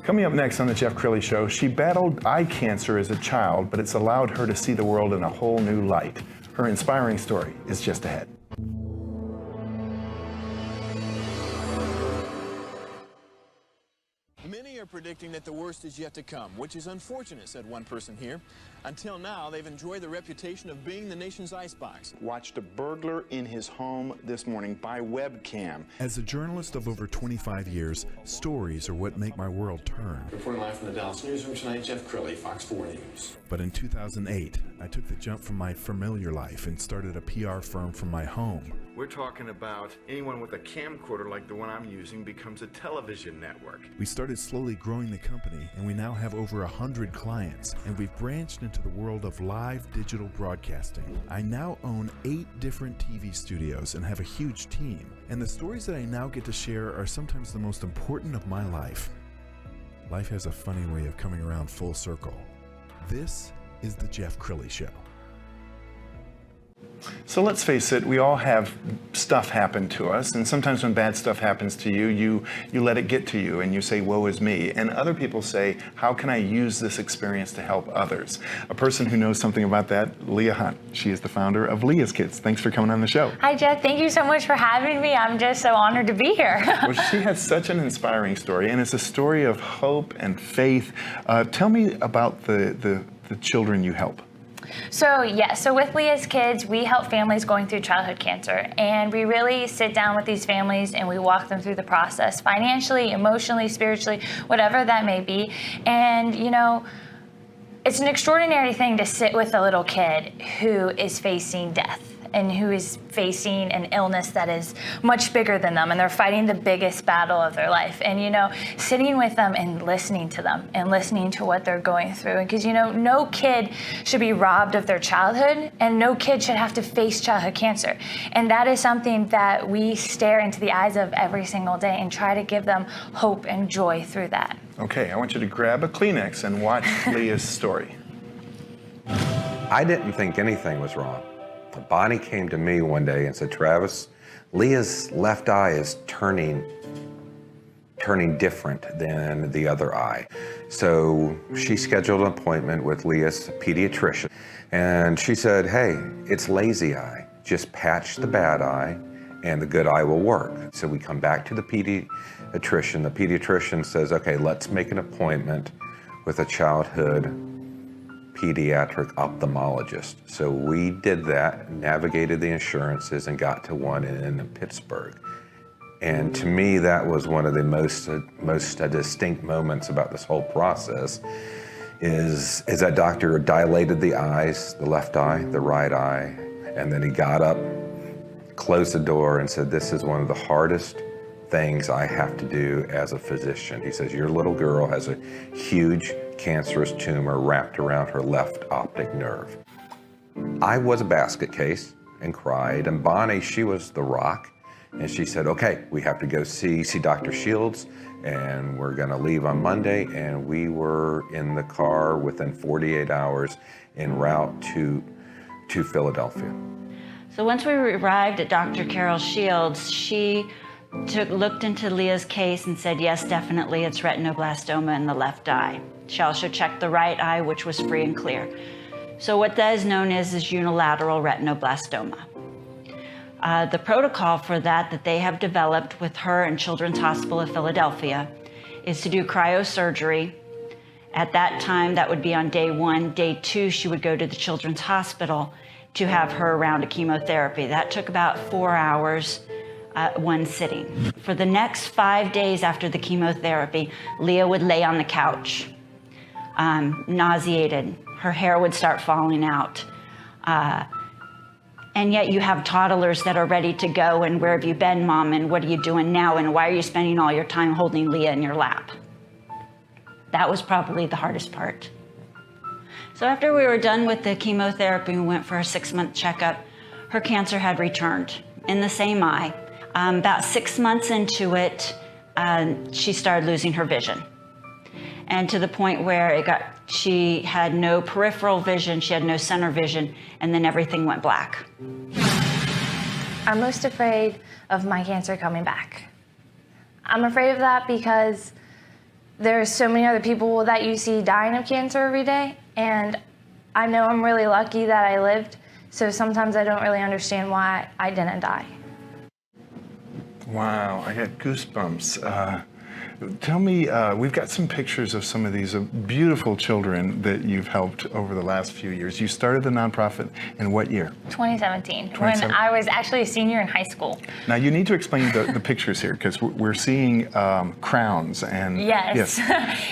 Coming up next on the Jeff Crilley Show, she battled eye cancer as a child, but it's allowed her to see the world in a whole new light. Her inspiring story is just ahead. Many are predicting that the worst is yet to come, which is unfortunate, said one person here. Until now, they've enjoyed the reputation of being the nation's icebox. Watched a burglar in his home this morning by webcam. As a journalist of over 25 years, stories are what make my world turn. Reporting live from the Dallas newsroom tonight, Jeff Crilley, Fox 4 News. But in 2008, I took the jump from my familiar life and started a PR firm from my home. We're talking about anyone with a camcorder like the one I'm using becomes a television network. We started slowly growing the company, and we now have over 100 clients, and we've branched into the world of live digital broadcasting. I now own 8 different TV studios and have a huge team, and the stories that I now get to share are sometimes the most important of my life. Life has a funny way of coming around full circle. This is the Jeff Crilley Show. So let's face it, we all have stuff happen to us, and sometimes when bad stuff happens to you, you let it get to you and you say, woe is me. And other people say, how can I use this experience to help others? A person who knows something about that, Leah Hunt. She is the founder of Leah's Kids. Thanks for coming on the show. Hi, Jeff. Thank you so much for having me. I'm just so honored to be here. Well, she has such an inspiring story, and it's a story of hope and faith. Tell me about the children you help. So with Leah's Kids, we help families going through childhood cancer, and we really sit down with these families and we walk them through the process, financially, emotionally, spiritually, whatever that may be. And it's an extraordinary thing to sit with a little kid who is facing death and who is facing an illness that is much bigger than them, and they're fighting the biggest battle of their life. And sitting with them and listening to them and listening to what they're going through. Because no kid should be robbed of their childhood, and no kid should have to face childhood cancer. And that is something that we stare into the eyes of every single day and try to give them hope and joy through that. Okay, I want you to grab a Kleenex and watch Leah's story. I didn't think anything was wrong. Bonnie came to me one day and said, Travis, Leah's left eye is turning different than the other eye. So she scheduled an appointment with Leah's pediatrician, and she said, hey, it's lazy eye. Just patch the bad eye and the good eye will work. So we come back to the pediatrician. The pediatrician says, okay, let's make an appointment with a childhood pediatric ophthalmologist. So we did that, navigated the insurances, and got to one in Pittsburgh. And to me, that was one of the most distinct moments about this whole process is that doctor dilated the eyes, the left eye, the right eye, and then he got up, closed the door, and said, this is one of the hardest things I have to do as a physician. He says, your little girl has a huge cancerous tumor wrapped around her left optic nerve. I was a basket case and cried, and Bonnie, she was the rock, and she said, okay, we have to go see Dr. Shields, and we're gonna leave on Monday, and we were in the car within 48 hours en route to Philadelphia. So once we arrived at Dr. Carol Shields, she looked into Leah's case and said, yes, definitely, it's retinoblastoma in the left eye. She also checked the right eye, which was free and clear. So what that is known as is unilateral retinoblastoma. The protocol for that they have developed with her and Children's Hospital of Philadelphia is to do cryosurgery. At that time, that would be on day 1. Day 2, she would go to the Children's Hospital to have her round of chemotherapy. That took about 4 hours. One sitting. For the next 5 days after the chemotherapy, Leah would lay on the couch, nauseated. Her hair would start falling out. And yet you have toddlers that are ready to go, and where have you been, Mom, and what are you doing now, and why are you spending all your time holding Leah in your lap? That was probably the hardest part. So after we were done with the chemotherapy, we went for a 6-month checkup. Her cancer had returned in the same eye. About 6 months into it, she started losing her vision. And to the point where she had no peripheral vision, she had no center vision, and then everything went black. I'm most afraid of my cancer coming back. I'm afraid of that because there's so many other people that you see dying of cancer every day, and I know I'm really lucky that I lived, so sometimes I don't really understand why I didn't die. Wow, I got goosebumps. Tell me, we've got some pictures of some of these beautiful children that you've helped over the last few years. You started the nonprofit in what year? 2017, when I was actually a senior in high school. Now you need to explain the pictures here, because we're seeing crowns and... Yes.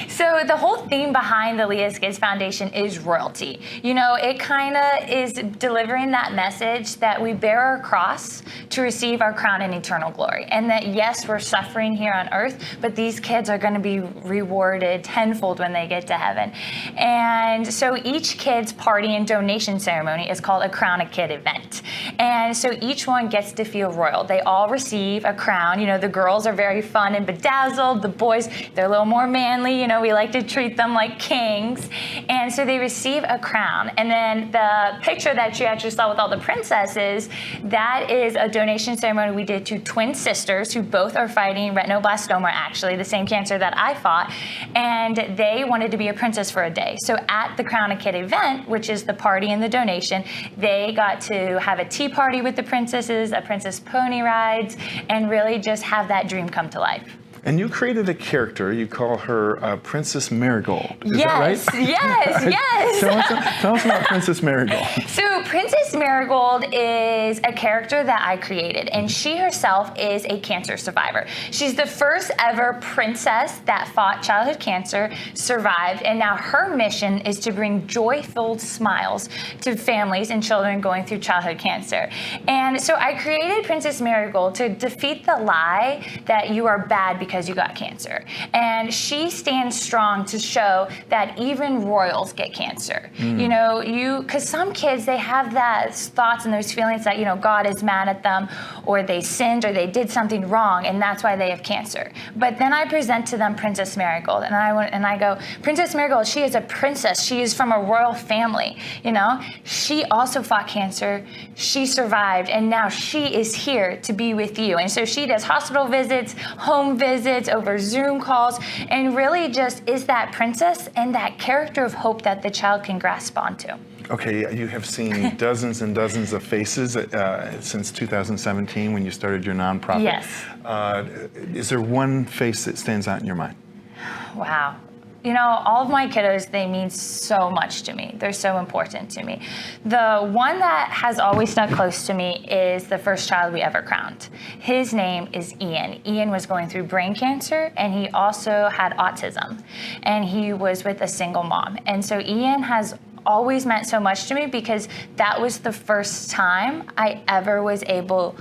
So the whole theme behind the Leah's Kids Foundation is royalty. You know, it kind of is delivering that message that we bear our cross to receive our crown in eternal glory. And that, yes, we're suffering here on earth, but these kids are going to be rewarded tenfold when they get to heaven. And so each kid's party and donation ceremony is called a Crown a Kid event. And so each one gets to feel royal. They all receive a crown. You know, the girls are very fun and bedazzled. The boys, they're a little more manly. You know, we like to treat them like kings. And so they receive a crown. And then the picture that you actually saw with all the princesses, that is a donation ceremony we did to twin sisters who both are fighting retinoblastoma, actually, the same cancer that I fought, and they wanted to be a princess for a day. So at the Crown a Kid event, which is the party and the donation, they got to have a tea party with the princesses, a princess pony rides, and really just have that dream come to life. And you created a character, you call her Princess Marigold. Is yes, that right? yes. Tell us about Princess Marigold. So Princess Marigold is a character that I created, and she herself is a cancer survivor. She's the first ever princess that fought childhood cancer, survived, and now her mission is to bring joy-filled smiles to families and children going through childhood cancer. And so I created Princess Marigold to defeat the lie that you are bad because you got cancer. And she stands strong to show that even royals get cancer. You know, because some kids, they have that thoughts and those feelings that, you know, God is mad at them, or they sinned, or they did something wrong, and that's why they have cancer. But then I present to them Princess Marigold, and I go, Princess Marigold, she is a princess. She is from a royal family. You know, she also fought cancer. She survived, and now she is here to be with you. And so she does hospital visits, home visits, over Zoom calls, and really just is that princess and that character of hope that the child can grasp onto. Okay, you have seen dozens and dozens of faces since 2017 when you started your nonprofit. Yes. Is there one face that stands out in your mind? Wow. You know, all of my kiddos, they mean so much to me. They're so important to me. The one that has always stuck close to me is the first child we ever crowned. His name is Ian. Ian was going through brain cancer, and he also had autism, and he was with a single mom. And so Ian has always meant so much to me because that was the first time I ever was able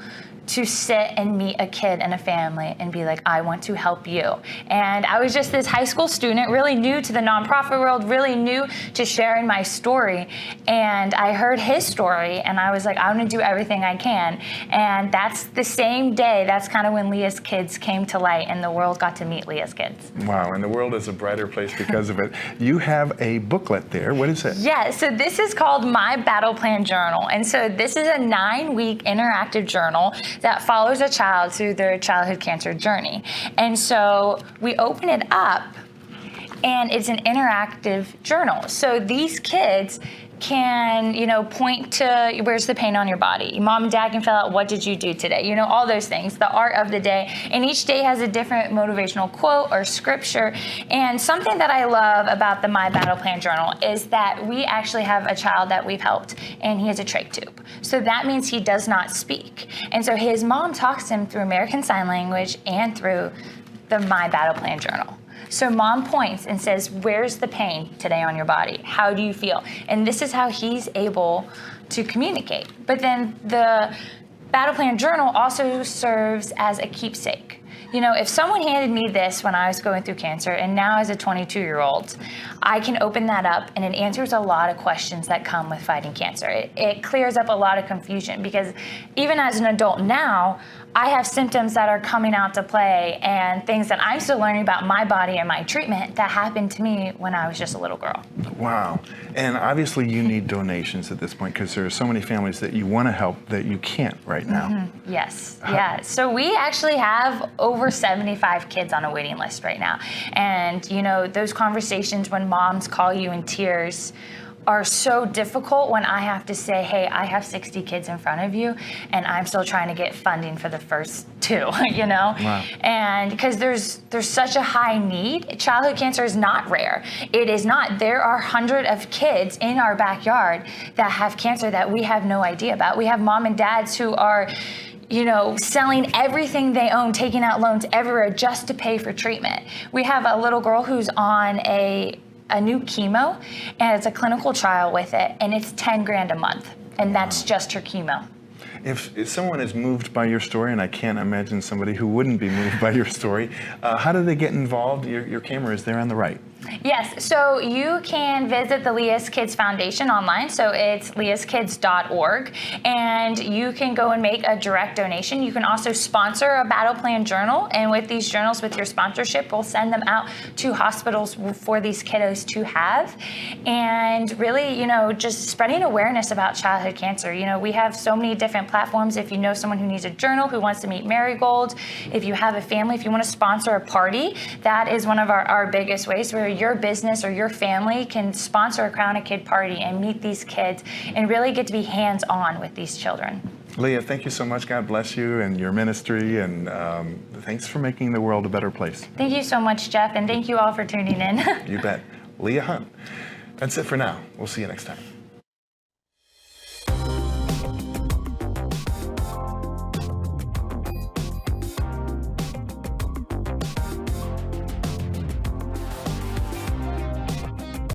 to sit and meet a kid and a family and be like, I want to help you. And I was just this high school student, really new to the nonprofit world, really new to sharing my story. And I heard his story, and I was like, I want to do everything I can. And that's the same day, that's kind of when Leah's Kids came to light, and the world got to meet Leah's Kids. Wow, and the world is a brighter place because of it. You have a booklet there. What is it? Yeah, so this is called My Battle Plan Journal. And so this is a 9-week interactive journal that follows a child through their childhood cancer journey. And so we open it up, and it's an interactive journal. So these kids can, you know, point to where's the pain on your body. Mom and dad can fill out, what did you do today? You know, all those things, the art of the day. And each day has a different motivational quote or scripture. And something that I love about the My Battle Plan Journal is that we actually have a child that we've helped, and he has a trach tube. So that means he does not speak. And so his mom talks to him through American Sign Language and through the My Battle Plan Journal. So mom points and says, where's the pain today on your body? How do you feel? And this is how he's able to communicate. But then the Battle Plan Journal also serves as a keepsake. You know, if someone handed me this when I was going through cancer, and now as a 22-year-old, I can open that up, and it answers a lot of questions that come with fighting cancer. It clears up a lot of confusion, because even as an adult now, I have symptoms that are coming out to play and things that I'm still learning about my body and my treatment that happened to me when I was just a little girl. Wow. And obviously you need donations at this point because there are so many families that you want to help that you can't right now. Yes, yeah. So we actually have over 75 kids on a waiting list right now. And, you know, those conversations when moms call you in tears are so difficult when I have to say, hey, I have 60 kids in front of you and I'm still trying to get funding for the first 2, you know? Wow. And because there's such a high need. Childhood cancer is not rare. It is not. There are hundreds of kids in our backyard that have cancer that we have no idea about. We have mom and dads who are, you know, selling everything they own, taking out loans everywhere just to pay for treatment. We have a little girl who's on a new chemo, and it's a clinical trial with it, and it's 10 grand a month, and that's just her chemo. If someone is moved by your story, and I can't imagine somebody who wouldn't be moved by your story, how do they get involved? Your camera is there on the right. Yes, so you can visit the Leah's Kids Foundation online, so it's leahskids.org, and you can go and make a direct donation. You can also sponsor a battle plan journal, and with these journals, with your sponsorship, we'll send them out to hospitals for these kiddos to have, and really, you know, just spreading awareness about childhood cancer. You know, we have so many different platforms. If you know someone who needs a journal, who wants to meet Marigold, if you have a family, if you want to sponsor a party, that is one of our biggest ways where your business or your family can sponsor a Crown a Kid party and meet these kids and really get to be hands-on with these children. Leah, thank you so much. God bless you and your ministry, and thanks for making the world a better place. Thank you so much, Jeff, and thank you all for tuning in. You bet. Leah Hunt. That's it for now. We'll see you next time.